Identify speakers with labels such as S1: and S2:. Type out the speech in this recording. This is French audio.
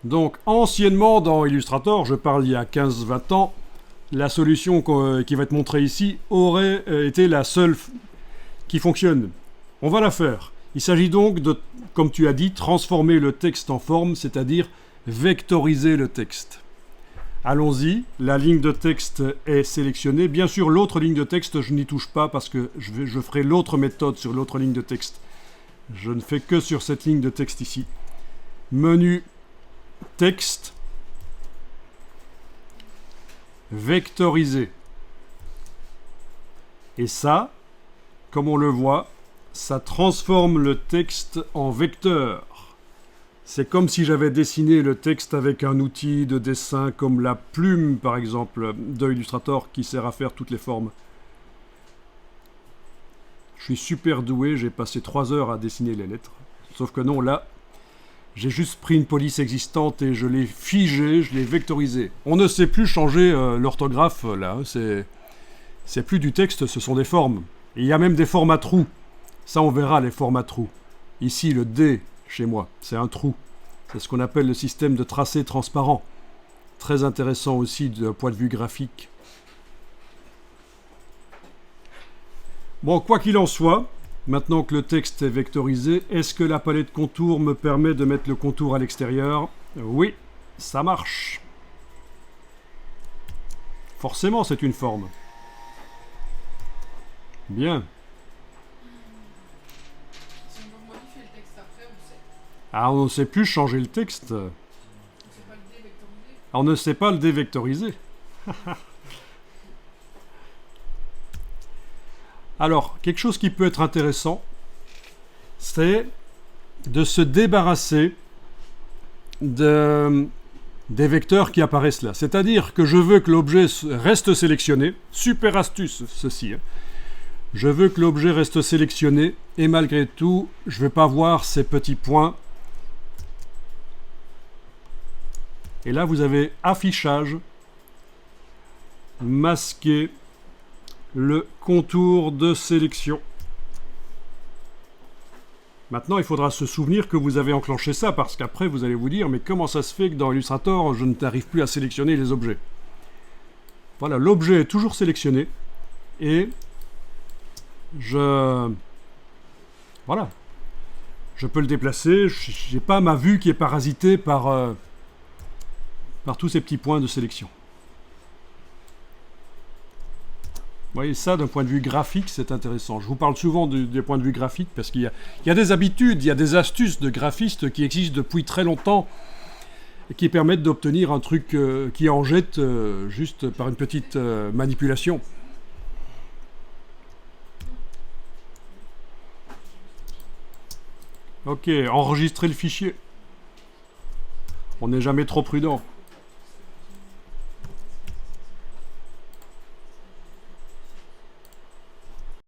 S1: Donc, anciennement, dans Illustrator, je parle il y a 15-20 ans, la solution qui va être montrée ici aurait été la seule qui fonctionne. On va la faire. Il s'agit donc de, comme tu as dit, transformer le texte en forme, c'est-à-dire vectoriser le texte. Allons-y, la ligne de texte est sélectionnée. Bien sûr, l'autre ligne de texte, je n'y touche pas parce que je ferai l'autre méthode sur l'autre ligne de texte. Je ne fais que sur cette ligne de texte ici. Menu texte, vectoriser. Et ça, comme on le voit, ça transforme le texte en vecteur. C'est comme si j'avais dessiné le texte avec un outil de dessin comme la plume, par exemple, de Illustrator, qui sert à faire toutes les formes. Je suis super doué, j'ai passé 3 heures à dessiner les lettres. Sauf que non, là, j'ai juste pris une police existante et je l'ai figée, je l'ai vectorisée. On ne sait plus changer l'orthographe, là. C'est plus du texte, ce sont des formes. Et il y a même des formes à trous. Ça, on verra, les formes à trous. Ici, le D, chez moi, c'est un trou. C'est ce qu'on appelle le système de tracé transparent. Très intéressant aussi d'un point de vue graphique. Bon, quoi qu'il en soit, maintenant que le texte est vectorisé, est-ce que la palette contour me permet de mettre le contour à l'extérieur? Oui, ça marche. Forcément, c'est une forme. Bien. Ah, on ne sait plus changer le texte. On ne sait pas le dévectoriser. Alors, quelque chose qui peut être intéressant, c'est de se débarrasser des vecteurs qui apparaissent là. C'est-à-dire que je veux que l'objet reste sélectionné. Super astuce, ceci. Je veux que l'objet reste sélectionné et malgré tout, je ne veux pas voir ces petits points. Et là, vous avez affichage, masquer le contour de sélection. Maintenant, il faudra se souvenir que vous avez enclenché ça, parce qu'après, vous allez vous dire, mais comment ça se fait que dans Illustrator, je n'arrive plus à sélectionner les objets? Voilà, l'objet est toujours sélectionné, et voilà, je peux le déplacer, je n'ai pas ma vue qui est parasitée par tous ces petits points de sélection. Vous voyez, ça, d'un point de vue graphique, c'est intéressant. Je vous parle souvent des points de vue graphiques parce qu'il y a des habitudes, il y a des astuces de graphistes qui existent depuis très longtemps et qui permettent d'obtenir un truc qui en jette juste par une petite manipulation. Ok, enregistrer le fichier. On n'est jamais trop prudent.